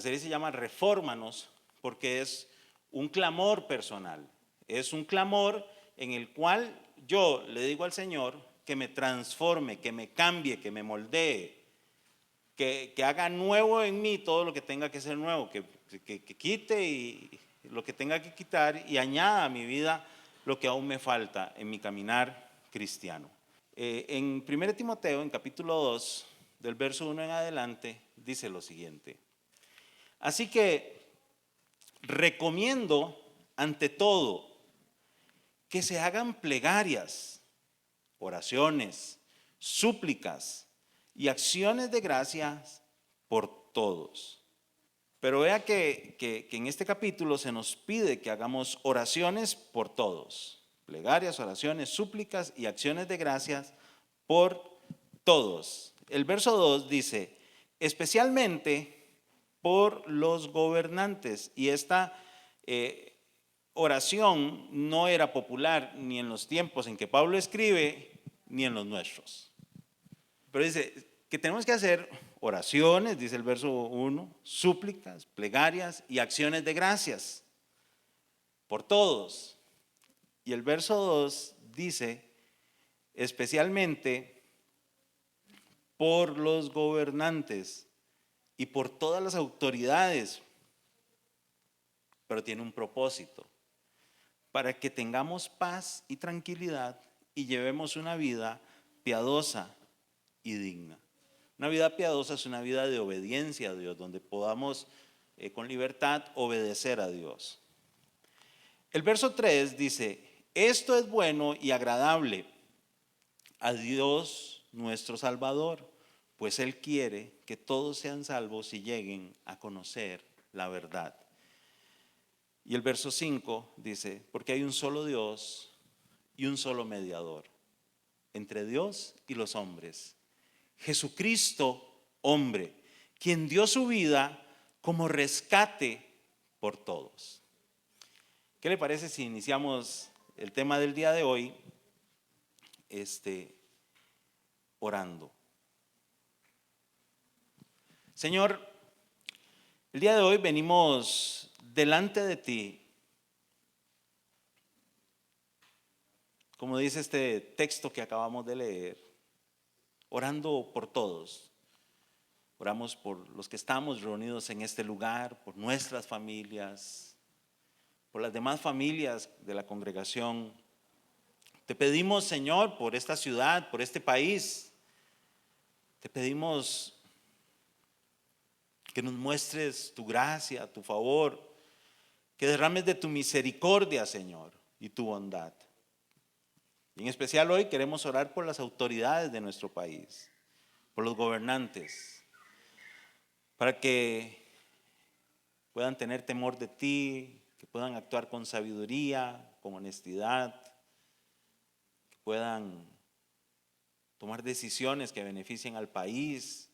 serie se llama Refórmanos porque es un clamor personal. Es un clamor en el cual yo le digo al Señor que me transforme, que me cambie, que me moldee, que haga nuevo en mí todo lo que tenga que ser nuevo, que quite y lo que tenga que quitar y añada a mi vida lo que aún me falta en mi caminar cristiano. En 1 Timoteo, en capítulo 2, del verso 1 en adelante, dice lo siguiente: así que recomiendo ante todo que se hagan plegarias, oraciones, súplicas y acciones de gracias por todos. Pero vea que en este capítulo se nos pide que hagamos oraciones por todos. Plegarias, oraciones, súplicas y acciones de gracias por todos. El verso 2 dice, especialmente por los gobernantes. Y esta oración no era popular ni en los tiempos en que Pablo escribe, ni en los nuestros. Pero dice que tenemos que hacer oraciones, dice el verso 1, súplicas, plegarias y acciones de gracias por todos. Y el verso 2 dice, especialmente por los gobernantes y por todas las autoridades, pero tiene un propósito, para que tengamos paz y tranquilidad y llevemos una vida piadosa y digna. Una vida piadosa es una vida de obediencia a Dios, donde podamos con libertad obedecer a Dios. El verso 3 dice, esto es bueno y agradable a Dios nuestro Salvador, pues Él quiere que todos sean salvos y lleguen a conocer la verdad. Y el verso 5 dice, porque hay un solo Dios y un solo mediador entre Dios y los hombres, Jesucristo, hombre, quien dio su vida como rescate por todos. ¿Qué le parece si iniciamos el tema del día de hoy orando? Señor, el día de hoy venimos delante de ti, como dice este texto que acabamos de leer, orando por todos. Oramos por los que estamos reunidos en este lugar, por nuestras familias, por las demás familias de la congregación. Te pedimos, Señor, por esta ciudad, por este país. Te pedimos que nos muestres tu gracia, tu favor, que derrames de tu misericordia, Señor, y tu bondad. Y en especial hoy queremos orar por las autoridades de nuestro país, por los gobernantes, para que puedan tener temor de ti, que puedan actuar con sabiduría, con honestidad, que puedan tomar decisiones que beneficien al país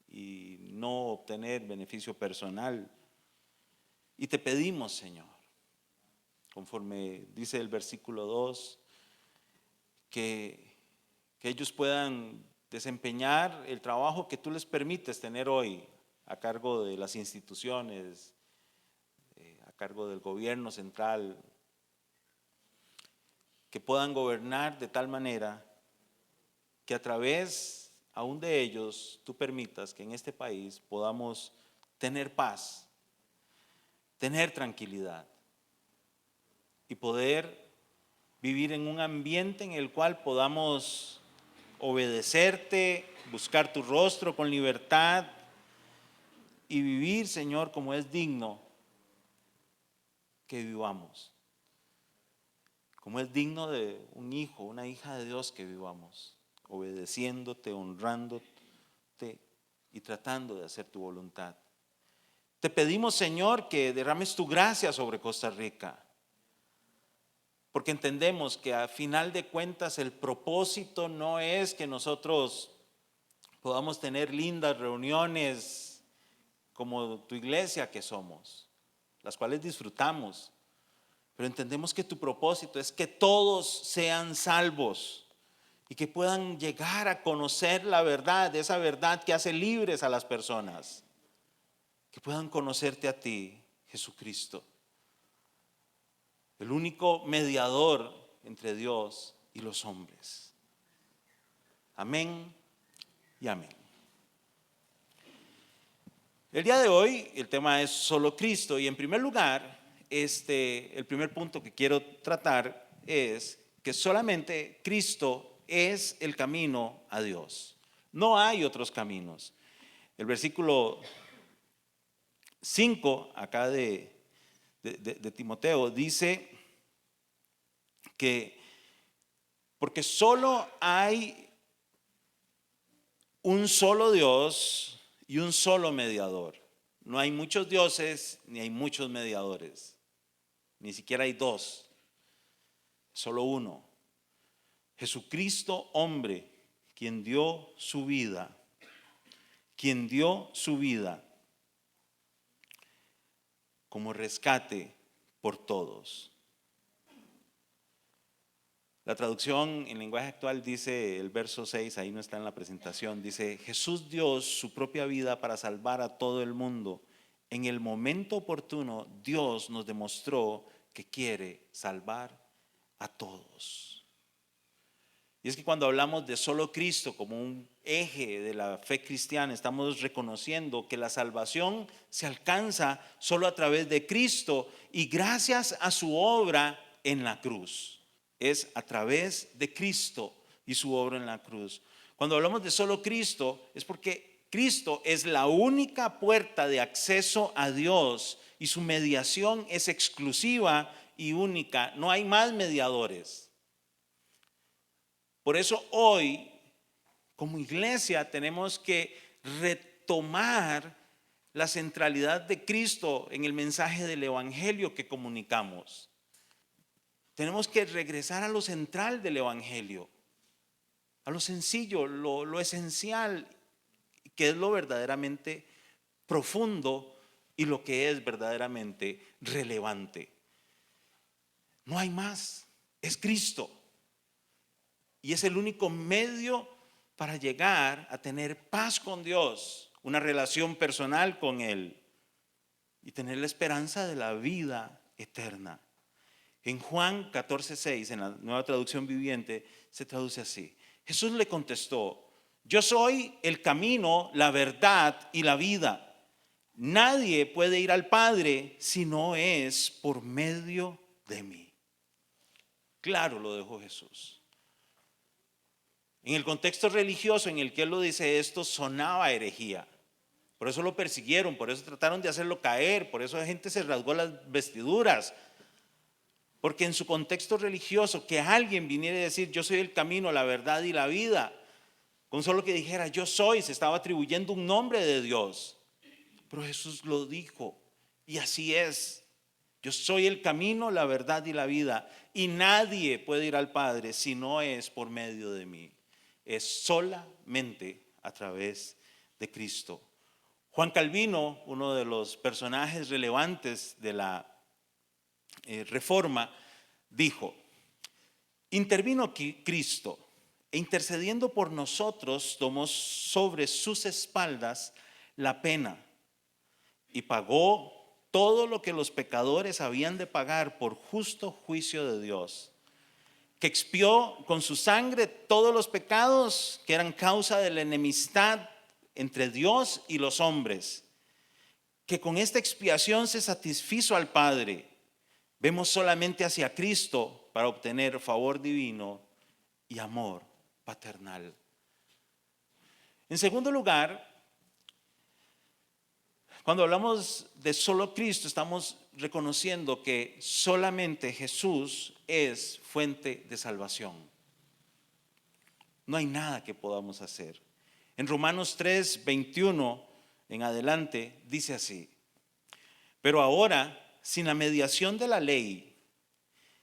y no obtener beneficio personal. Y te pedimos, Señor, conforme dice el versículo 2, que ellos puedan desempeñar el trabajo que tú les permites tener hoy a cargo de las instituciones, a cargo del gobierno central, que puedan gobernar de tal manera que a través aún de ellos tú permitas que en este país podamos tener paz, tener tranquilidad y poder vivir en un ambiente en el cual podamos obedecerte, buscar tu rostro con libertad y vivir, Señor, como es digno que vivamos, como es digno de un hijo, una hija de Dios que vivamos, obedeciéndote, honrándote y tratando de hacer tu voluntad. Te pedimos, Señor, que derrames tu gracia sobre Costa Rica, porque entendemos que a final de cuentas el propósito no es que nosotros podamos tener lindas reuniones como tu iglesia que somos, las cuales disfrutamos, pero entendemos que tu propósito es que todos sean salvos y que puedan llegar a conocer la verdad, esa verdad que hace libres a las personas. que puedan conocerte a ti, Jesucristo, el único mediador entre Dios y los hombres. Amén y amén. El día de hoy el tema es solo Cristo y en primer lugar, el primer punto que quiero tratar es que solamente Cristo es el camino a Dios. No hay otros caminos. El versículo 5 acá de Timoteo dice que porque solo hay un solo Dios y un solo mediador. No hay muchos dioses ni hay muchos mediadores. Ni siquiera hay dos. Solo uno. Jesucristo, hombre, quien dio su vida. Quien dio su vida como rescate por todos. La traducción en lenguaje actual dice, el verso 6, ahí no está en la presentación, dice: Jesús dio su propia vida para salvar a todo el mundo. En el momento oportuno, Dios nos demostró que quiere salvar a todos. Y es que cuando hablamos de solo Cristo como un eje de la fe cristiana, estamos reconociendo que la salvación se alcanza solo a través de Cristo y gracias a su obra en la cruz. Es a través de Cristo y su obra en la cruz. Cuando hablamos de solo Cristo, es porque Cristo es la única puerta de acceso a Dios y su mediación es exclusiva y única. No hay más mediadores. Por eso hoy, como iglesia, tenemos que retomar la centralidad de Cristo en el mensaje del evangelio que comunicamos. Tenemos que regresar a lo central del evangelio, a lo sencillo, lo esencial, que es lo verdaderamente profundo y lo que es verdaderamente relevante. No hay más, es Cristo. Y es el único medio para llegar a tener paz con Dios, una relación personal con Él y tener la esperanza de la vida eterna. En Juan 14:6, en la Nueva Traducción Viviente, se traduce así: Jesús le contestó: yo soy el camino, la verdad y la vida. Nadie puede ir al Padre si no es por medio de mí. Claro lo dejó Jesús. En el contexto religioso en el que él lo dice, esto sonaba herejía. Por eso lo persiguieron, por eso trataron de hacerlo caer, por eso la gente se rasgó las vestiduras. Porque en su contexto religioso, que alguien viniera a decir: yo soy el camino, la verdad y la vida, con solo que dijera yo soy, se estaba atribuyendo un nombre de Dios. Pero Jesús lo dijo, y así es: yo soy el camino, la verdad y la vida, y nadie puede ir al Padre si no es por medio de mí. Es solamente a través de Cristo. Juan Calvino, uno de los personajes relevantes de la Reforma, dijo: intervino Cristo e intercediendo por nosotros tomó sobre sus espaldas la pena y pagó todo lo que los pecadores habían de pagar por justo juicio de Dios, que expió con su sangre todos los pecados que eran causa de la enemistad entre Dios y los hombres, que con esta expiación se satisfizo al Padre. Vemos solamente hacia Cristo para obtener favor divino y amor paternal. En segundo lugar, cuando hablamos de solo Cristo, estamos reconociendo que solamente Jesús es fuente de salvación. No hay nada que podamos hacer. En Romanos 3:21 en adelante dice así: pero ahora, sin la mediación de la ley,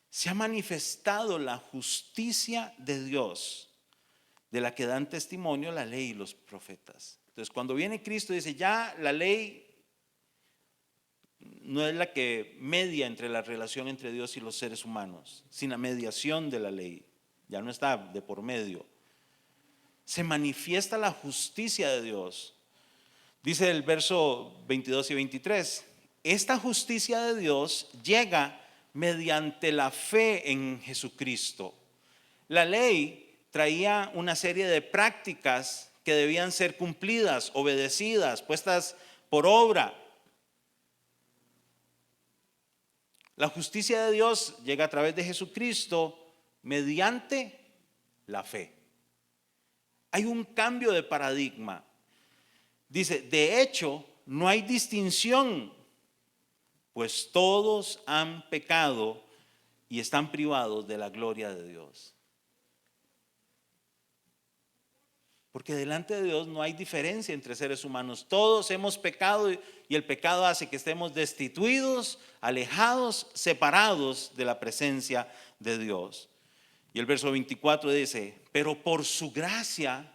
se ha manifestado la justicia de Dios, de la que dan testimonio la ley y los profetas. Entonces, cuando viene Cristo, dice: ya la ley no es la que media entre la relación entre Dios y los seres humanos. Sin la mediación de la ley, ya no está de por medio, se manifiesta la justicia de Dios, Dice el verso 22 y 23, esta justicia de Dios llega mediante la fe en Jesucristo. La ley traía una serie de prácticas que debían ser cumplidas, obedecidas, puestas por obra. La justicia de Dios llega a través de Jesucristo mediante la fe. Hay un cambio de paradigma. Dice, de hecho, no hay distinción, pues todos han pecado y están privados de la gloria de Dios. Porque delante de Dios no hay diferencia entre seres humanos. Todos hemos pecado y el pecado hace que estemos destituidos, alejados, separados de la presencia de Dios. Y el verso 24 dice, pero por su gracia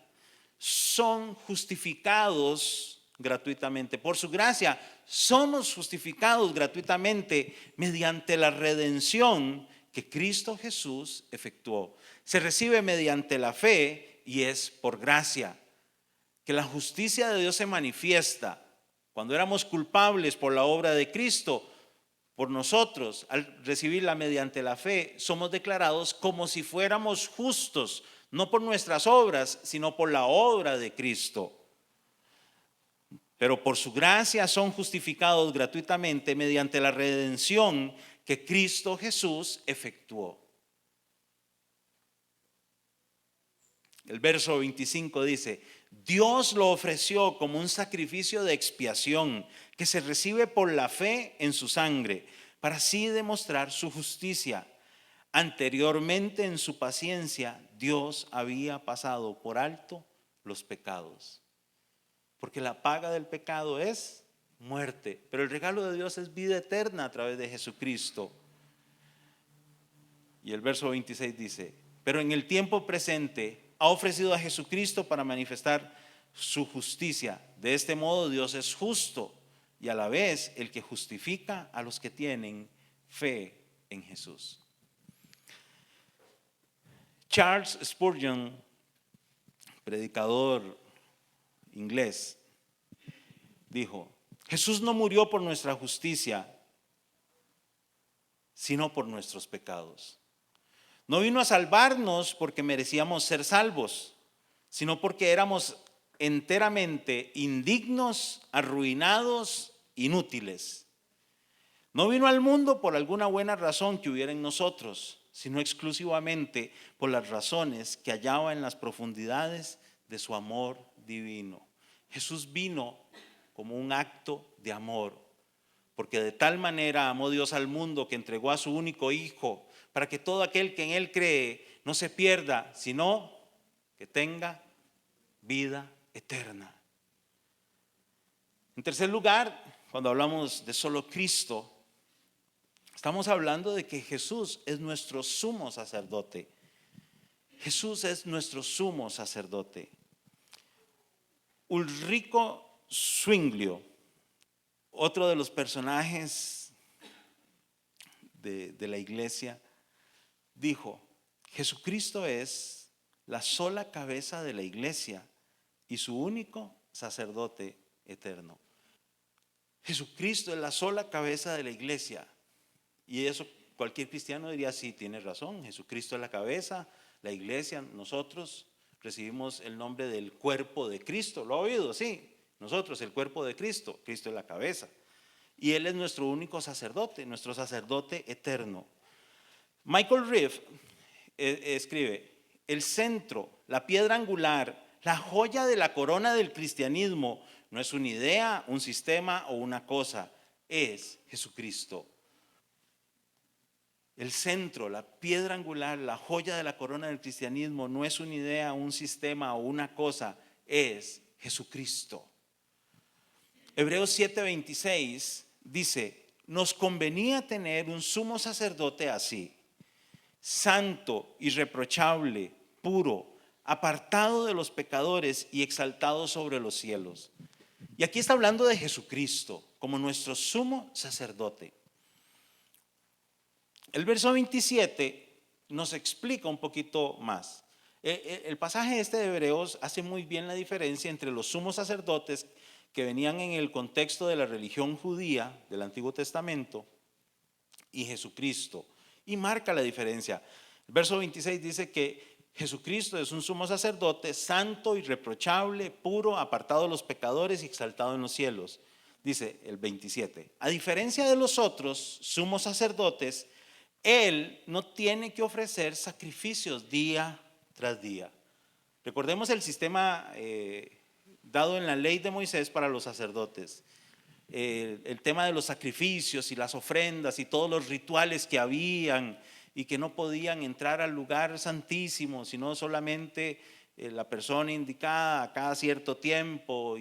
son justificados gratuitamente. Por su gracia somos justificados gratuitamente mediante la redención que Cristo Jesús efectuó. Se recibe mediante la fe y es por gracia. Que la justicia de Dios se manifiesta cuando éramos culpables por la obra de Cristo. Por nosotros, al recibirla mediante la fe, somos declarados como si fuéramos justos, no por nuestras obras, sino por la obra de Cristo. Pero por su gracia son justificados gratuitamente mediante la redención que Cristo Jesús efectuó. El verso 25 dice, Dios lo ofreció como un sacrificio de expiación que se recibe por la fe en su sangre, para así demostrar su justicia. Anteriormente en su paciencia, Dios había pasado por alto los pecados. Porque la paga del pecado es muerte, pero el regalo de Dios es vida eterna a través de Jesucristo. Y el verso 26 dice, pero en el tiempo presente ha ofrecido a Jesucristo para manifestar su justicia. De este modo Dios es justo y a la vez el que justifica a los que tienen fe en Jesús. Charles Spurgeon, predicador inglés, dijo, Jesús no murió por nuestra justicia, sino por nuestros pecados. No vino a salvarnos porque merecíamos ser salvos, sino porque éramos enteramente indignos, arruinados, inútiles. No vino al mundo por alguna buena razón que hubiera en nosotros, sino exclusivamente por las razones que hallaba en las profundidades de su amor divino. Jesús vino como un acto de amor, porque de tal manera amó Dios al mundo que entregó a su único Hijo, para que todo aquel que en Él cree no se pierda, sino que tenga vida eterna. En tercer lugar, cuando hablamos de solo Cristo, estamos hablando de que Jesús es nuestro sumo sacerdote. Jesús es nuestro sumo sacerdote. Ulrico Zwinglio, otro de los personajes de la iglesia, dijo, Jesucristo es la sola cabeza de la iglesia y su único sacerdote eterno. Jesucristo es la sola cabeza de la iglesia. Y eso cualquier cristiano diría, sí, tiene razón, Jesucristo es la cabeza, la iglesia, nosotros recibimos el nombre del cuerpo de Cristo. ¿Lo ha oído? Sí, nosotros el cuerpo de Cristo, Cristo es la cabeza. Y Él es nuestro único sacerdote, nuestro sacerdote eterno. Michael Reeve escribe, el centro, la piedra angular, la joya de la corona del cristianismo no es una idea, un sistema o una cosa, es Jesucristo. El centro, la piedra angular, la joya de la corona del cristianismo no es una idea, un sistema o una cosa, es Jesucristo. Hebreos 7:26 dice, nos convenía tener un sumo sacerdote así, santo, irreprochable, puro, apartado de los pecadores y exaltado sobre los cielos. Y aquí está hablando de Jesucristo como nuestro sumo sacerdote. El verso 27 nos explica un poquito más. El pasaje este de Hebreos hace muy bien la diferencia entre los sumos sacerdotes que venían en el contexto de la religión judía del Antiguo Testamento y Jesucristo. Y marca la diferencia. El verso 26 dice que Jesucristo es un sumo sacerdote santo, irreprochable, puro, apartado de los pecadores y exaltado en los cielos. Dice el 27, a diferencia de los otros sumos sacerdotes, Él no tiene que ofrecer sacrificios día tras día. Recordemos el sistema dado en la ley de Moisés para los sacerdotes. El tema de los sacrificios y las ofrendas y todos los rituales que habían y que no podían entrar al lugar santísimo, sino solamente la persona indicada a cada cierto tiempo.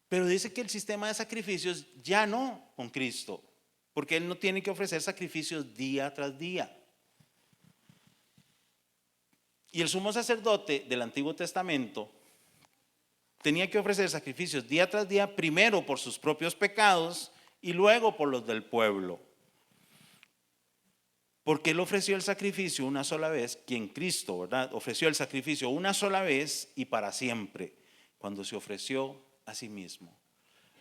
Pero dice que el sistema de sacrificios ya no con Cristo, porque Él no tiene que ofrecer sacrificios día tras día. Y el sumo sacerdote del Antiguo Testamento tenía que ofrecer sacrificios día tras día, primero por sus propios pecados y luego por los del pueblo. Porque Él ofreció el sacrificio una sola vez, quien Cristo, ¿verdad? Ofreció el sacrificio una sola vez y para siempre, cuando se ofreció a sí mismo.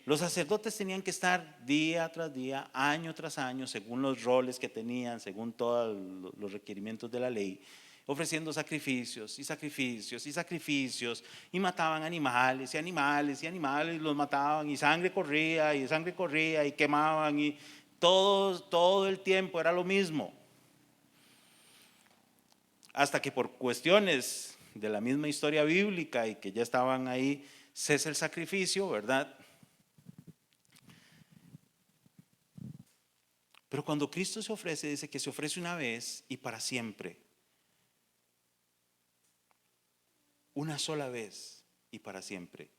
Los sacerdotes tenían que estar día tras día, año tras año, según los roles que tenían, según todos los requerimientos de la ley, ofreciendo sacrificios y sacrificios y sacrificios, y mataban animales y animales y animales, y los mataban, y sangre corría y quemaban, y todo el tiempo era lo mismo. Hasta que por cuestiones de la misma historia bíblica y que ya estaban ahí, cesa el sacrificio, ¿verdad? Pero cuando Cristo se ofrece, dice que se ofrece una vez y para siempre. Una sola vez y para siempre.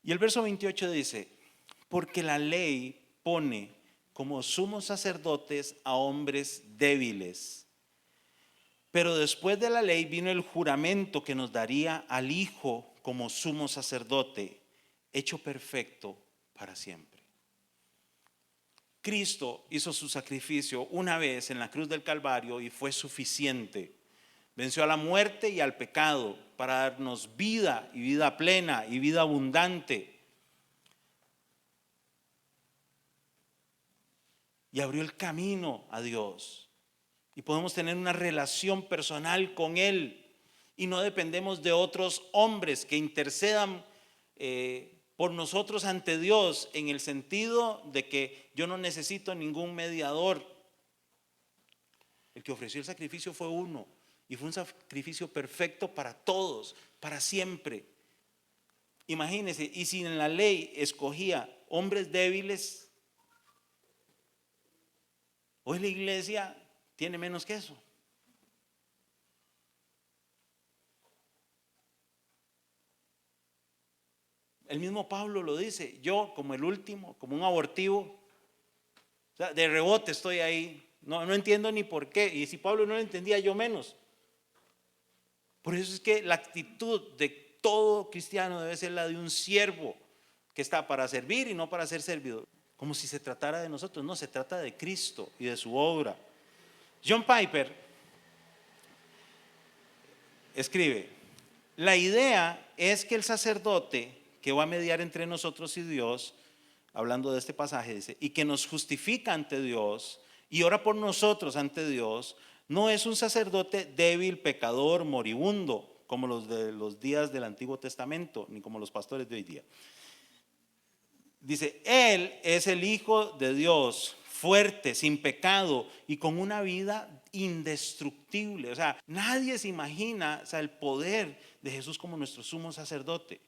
Y el verso 28 dice, porque la ley pone como sumos sacerdotes a hombres débiles. Pero después de la ley vino el juramento que nos daría al Hijo como sumo sacerdote, hecho perfecto para siempre. Cristo hizo su sacrificio una vez en la cruz del Calvario y fue suficiente. Venció a la muerte y al pecado para darnos vida y vida plena y vida abundante. Y abrió el camino a Dios. Y podemos tener una relación personal con Él. Y no dependemos de otros hombres que intercedan por nosotros ante Dios, en el sentido de que yo no necesito ningún mediador. El que ofreció el sacrificio fue uno. Y fue un sacrificio perfecto para todos, para siempre. Imagínense, y si en la ley escogía hombres débiles, hoy la iglesia tiene menos que eso. El mismo Pablo lo dice, yo como el último, como un abortivo, o sea, de rebote estoy ahí, no entiendo ni por qué, y si Pablo no lo entendía, yo menos. Por eso es que la actitud de todo cristiano debe ser la de un siervo que está para servir y no para ser servido, como si se tratara de nosotros. No, se trata de Cristo y de su obra. John Piper escribe, la idea es que el sacerdote que va a mediar entre nosotros y Dios, hablando de este pasaje, dice, y que nos justifica ante Dios y ora por nosotros ante Dios, no es un sacerdote débil, pecador, moribundo, como los de los días del Antiguo Testamento, ni como los pastores de hoy día. Dice, Él es el Hijo de Dios, fuerte, sin pecado y con una vida indestructible. O sea, nadie se imagina, o sea, el poder de Jesús como nuestro sumo sacerdote.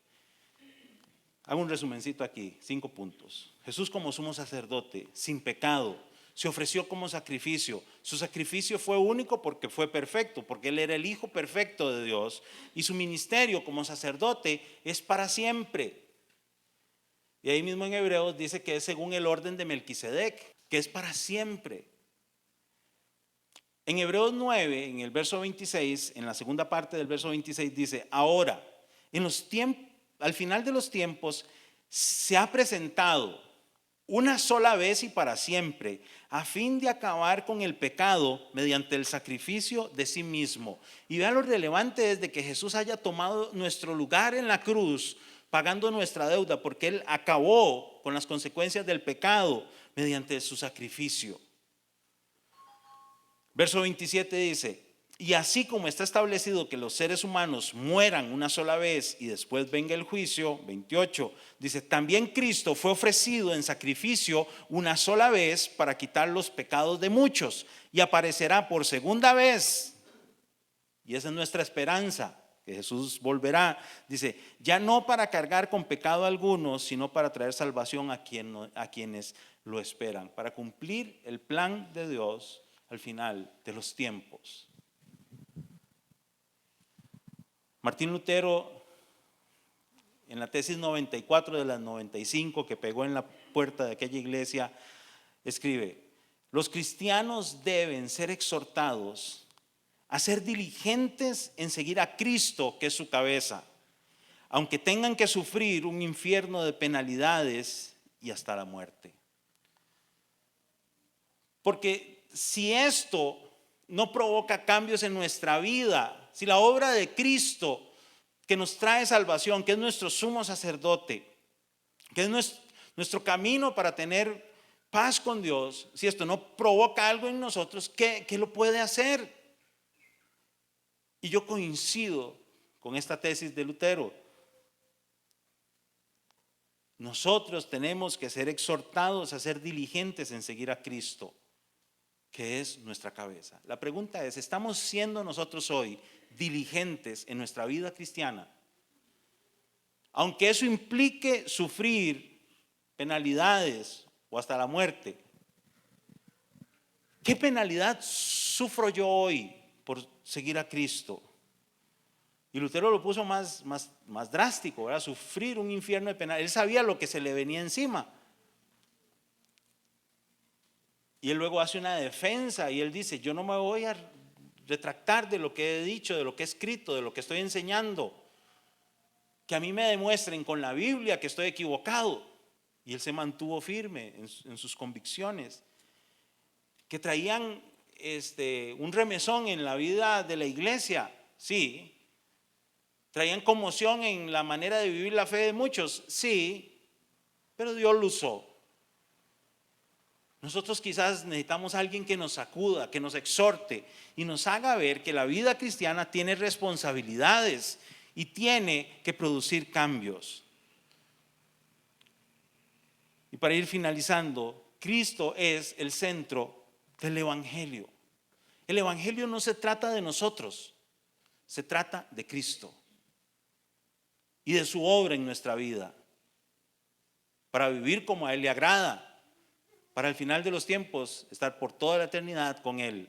Hago un resumencito aquí, 5 puntos. Jesús como sumo sacerdote, sin pecado, se ofreció como sacrificio. Su sacrificio fue único porque fue perfecto, porque Él era el Hijo perfecto de Dios. Y su ministerio como sacerdote es para siempre. Y ahí mismo en Hebreos dice que es según el orden de Melquisedec, que es para siempre. En Hebreos 9, en el verso 26, en la segunda parte del verso 26 dice, ahora, al final de los tiempos, se ha presentado una sola vez y para siempre, a fin de acabar con el pecado mediante el sacrificio de sí mismo. Y vean lo relevante es de que Jesús haya tomado nuestro lugar en la cruz pagando nuestra deuda, porque Él acabó con las consecuencias del pecado mediante su sacrificio. Verso 27 dice: y así como está establecido que los seres humanos mueran una sola vez y después venga el juicio, 28, dice, también Cristo fue ofrecido en sacrificio una sola vez para quitar los pecados de muchos y aparecerá por segunda vez. Y esa es nuestra esperanza, que Jesús volverá. Dice, ya no para cargar con pecado alguno, sino para traer salvación a quienes lo esperan, para cumplir el plan de Dios al final de los tiempos. Martín Lutero, en la tesis 94 de las 95 que pegó en la puerta de aquella iglesia, escribe: los cristianos deben ser exhortados a ser diligentes en seguir a Cristo, que es su cabeza, aunque tengan que sufrir un infierno de penalidades y hasta la muerte. Porque si esto no provoca cambios en nuestra vida, si la obra de Cristo que nos trae salvación, que es nuestro sumo sacerdote, que es nuestro camino para tener paz con Dios, si esto no provoca algo en nosotros, ¿qué lo puede hacer? Y yo coincido con esta tesis de Lutero. Nosotros tenemos que ser exhortados a ser diligentes en seguir a Cristo, que es nuestra cabeza. La pregunta es, ¿estamos siendo nosotros hoy diligentes en nuestra vida cristiana? Aunque eso implique sufrir penalidades o hasta la muerte. ¿Qué penalidad sufro yo hoy por seguir a Cristo? Y Lutero lo puso más drástico, ¿verdad? Sufrir un infierno de penalidades. Él sabía lo que se le venía encima. Y él luego hace una defensa y él dice, yo no me voy a retractar de lo que he dicho, de lo que he escrito, de lo que estoy enseñando. Que a mí me demuestren con la Biblia que estoy equivocado. Y él se mantuvo firme en sus convicciones, que traían un remesón en la vida de la iglesia, sí. Traían conmoción en la manera de vivir la fe de muchos, sí, pero Dios lo usó. Nosotros quizás necesitamos a alguien que nos sacuda, que nos exhorte y nos haga ver que la vida cristiana tiene responsabilidades y tiene que producir cambios. Y para ir finalizando, Cristo es el centro del Evangelio. El Evangelio no se trata de nosotros, se trata de Cristo y de su obra en nuestra vida, para vivir como a Él le agrada, para el final de los tiempos estar por toda la eternidad con Él.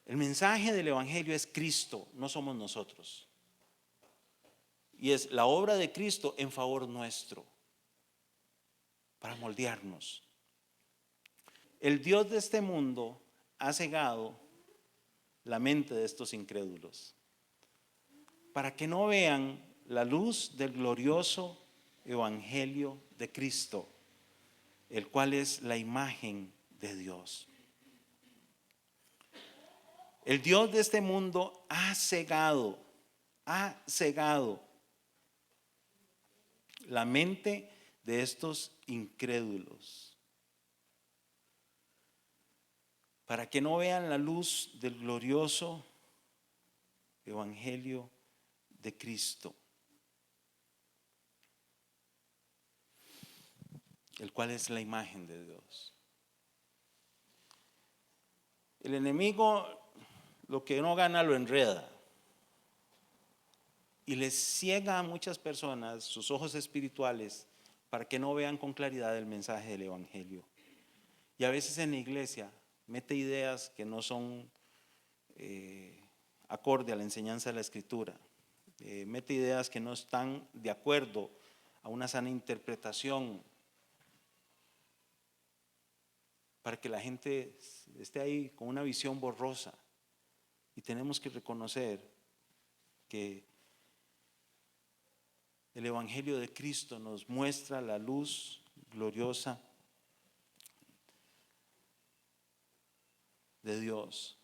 El mensaje del Evangelio es Cristo, no somos nosotros. Y es la obra de Cristo en favor nuestro, para moldearnos. El Dios de este mundo ha cegado la mente de estos incrédulos, para que no vean la luz del glorioso Evangelio de Cristo, el cual es la imagen de Dios. El Dios de este mundo ha cegado la mente de estos incrédulos, para que no vean la luz del glorioso Evangelio de Cristo, el cual es la imagen de Dios. El enemigo lo que no gana lo enreda y les ciega a muchas personas sus ojos espirituales para que no vean con claridad el mensaje del Evangelio. Y a veces en la iglesia mete ideas que no son acorde a la enseñanza de la Escritura, mete ideas que no están de acuerdo a una sana interpretación, para que la gente esté ahí con una visión borrosa. Y tenemos que reconocer que el Evangelio de Cristo nos muestra la luz gloriosa de Dios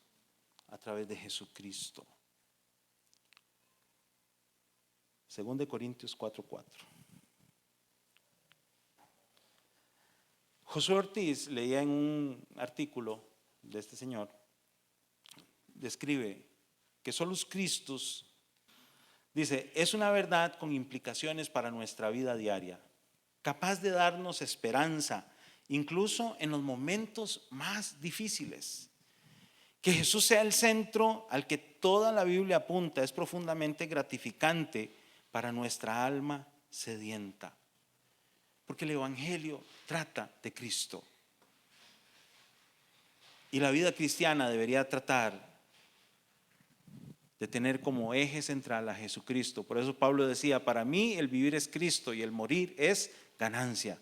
a través de Jesucristo. 2 Corintios 4:4. Josué Ortiz leía en un artículo de este señor, describe que solus Christus, dice, es una verdad con implicaciones para nuestra vida diaria, capaz de darnos esperanza, incluso en los momentos más difíciles. Que Jesús sea el centro al que toda la Biblia apunta es profundamente gratificante para nuestra alma sedienta. Porque el Evangelio trata de Cristo. Y la vida cristiana debería tratar de tener como eje central a Jesucristo. Por eso Pablo decía, para mí el vivir es Cristo y el morir es ganancia.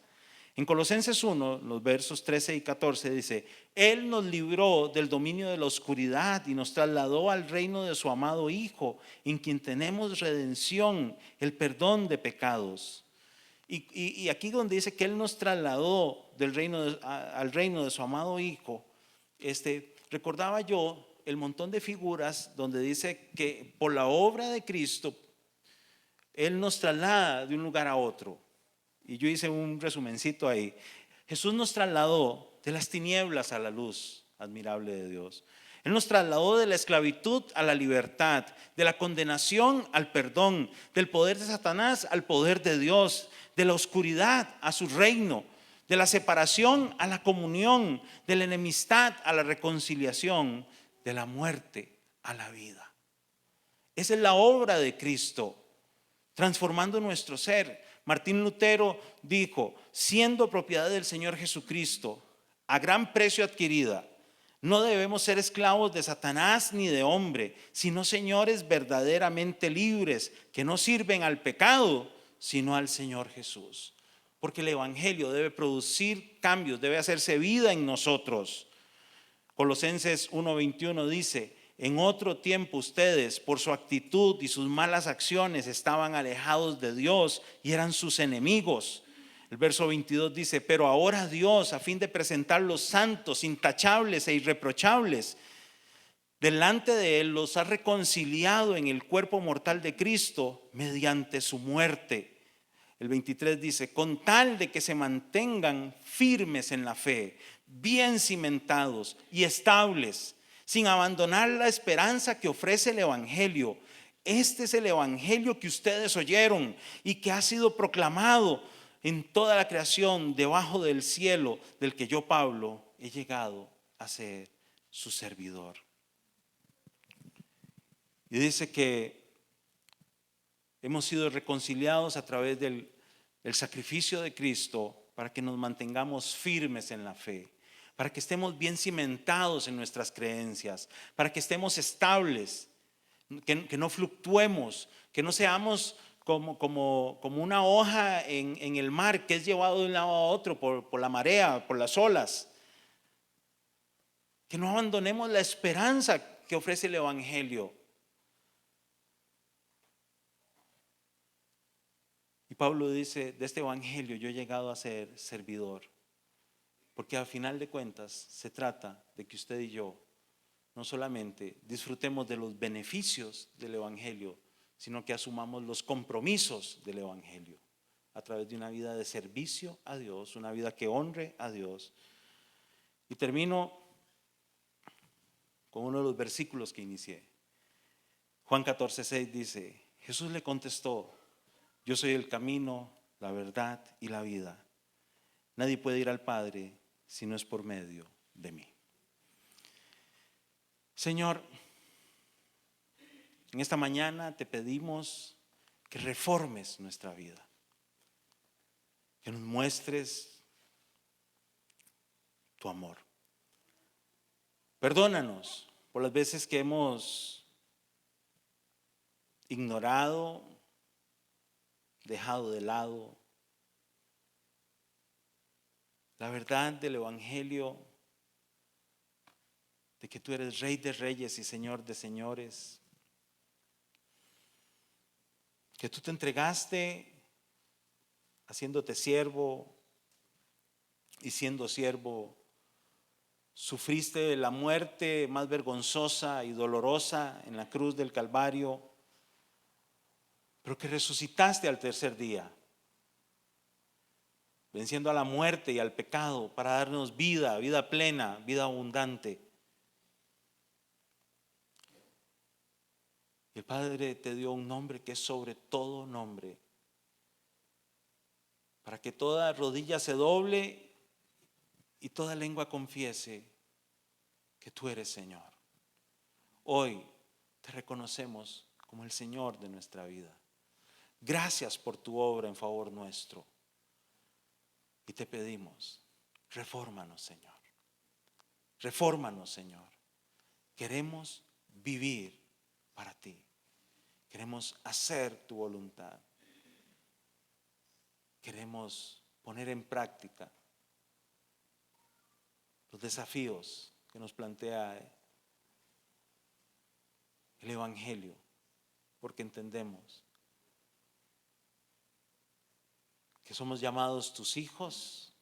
En Colosenses 1, los versos 13 y 14 dice, Él nos libró del dominio de la oscuridad y nos trasladó al reino de su amado Hijo, en quien tenemos redención, el perdón de pecados. Y aquí donde dice que Él nos trasladó del al reino de su amado Hijo, recordaba yo el montón de figuras donde dice que por la obra de Cristo, Él nos traslada de un lugar a otro. Y yo hice un resumencito ahí. Jesús nos trasladó de las tinieblas a la luz admirable de Dios. Él nos trasladó de la esclavitud a la libertad, de la condenación al perdón, del poder de Satanás al poder de Dios, de la oscuridad a su reino, de la separación a la comunión, de la enemistad a la reconciliación, de la muerte a la vida. Esa es la obra de Cristo, transformando nuestro ser. Martín Lutero dijo, siendo propiedad del Señor Jesucristo, a gran precio adquirida, no debemos ser esclavos de Satanás ni de hombre, sino señores verdaderamente libres, que no sirven al pecado, sino al Señor Jesús. Porque el Evangelio debe producir cambios, debe hacerse vida en nosotros. Colosenses 1:21 dice, en otro tiempo ustedes por su actitud y sus malas acciones estaban alejados de Dios y eran sus enemigos. El verso 22 dice, pero ahora Dios, a fin de presentarlos santos, intachables e irreprochables, delante de Él los ha reconciliado en el cuerpo mortal de Cristo mediante su muerte. El 23 dice, con tal de que se mantengan firmes en la fe, bien cimentados y estables, sin abandonar la esperanza que ofrece el Evangelio. Este es el Evangelio que ustedes oyeron y que ha sido proclamado en toda la creación debajo del cielo, del que yo, Pablo, he llegado a ser su servidor. Y dice que hemos sido reconciliados a través del sacrificio de Cristo para que nos mantengamos firmes en la fe, para que estemos bien cimentados en nuestras creencias, para que estemos estables, que no fluctuemos, que no seamos como una hoja en el mar que es llevado de un lado a otro por la marea, por las olas. Que no abandonemos la esperanza que ofrece el Evangelio. Y Pablo dice, de este Evangelio yo he llegado a ser servidor. Porque al final de cuentas se trata de que usted y yo no solamente disfrutemos de los beneficios del Evangelio, sino que asumamos los compromisos del Evangelio a través de una vida de servicio a Dios, una vida que honre a Dios. Y termino con uno de los versículos que inicié. Juan 14:6 dice, Jesús le contestó, yo soy el camino, la verdad y la vida. Nadie puede ir al Padre si no es por medio de mí. Señor, en esta mañana te pedimos que reformes nuestra vida, que nos muestres tu amor. Perdónanos por las veces que hemos ignorado, dejado de lado la verdad del Evangelio, de que tú eres Rey de Reyes y Señor de Señores, que tú te entregaste haciéndote siervo y siendo siervo, sufriste la muerte más vergonzosa y dolorosa en la cruz del Calvario, pero que resucitaste al tercer día, venciendo a la muerte y al pecado para darnos vida, vida plena, vida abundante. Y el Padre te dio un nombre que es sobre todo nombre, para que toda rodilla se doble y toda lengua confiese que tú eres Señor. Hoy te reconocemos como el Señor de nuestra vida. Gracias por tu obra en favor nuestro. Y te pedimos, refórmanos, Señor. Refórmanos, Señor. Queremos vivir para ti. Queremos hacer tu voluntad. Queremos poner en práctica los desafíos que nos plantea el Evangelio, porque entendemos que somos llamados tus hijos,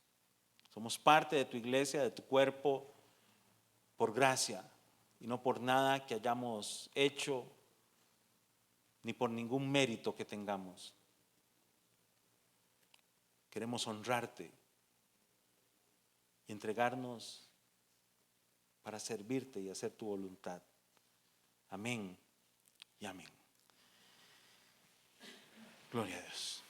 somos parte de tu iglesia, de tu cuerpo, por gracia y no por nada que hayamos hecho, ni por ningún mérito que tengamos. Queremos honrarte y entregarnos para servirte y hacer tu voluntad. Amén y amén. Gloria a Dios.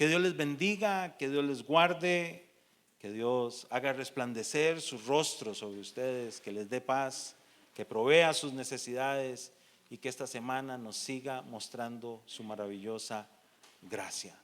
Que Dios les bendiga, que Dios les guarde, que Dios haga resplandecer su rostro sobre ustedes, que les dé paz, que provea sus necesidades y que esta semana nos siga mostrando su maravillosa gracia.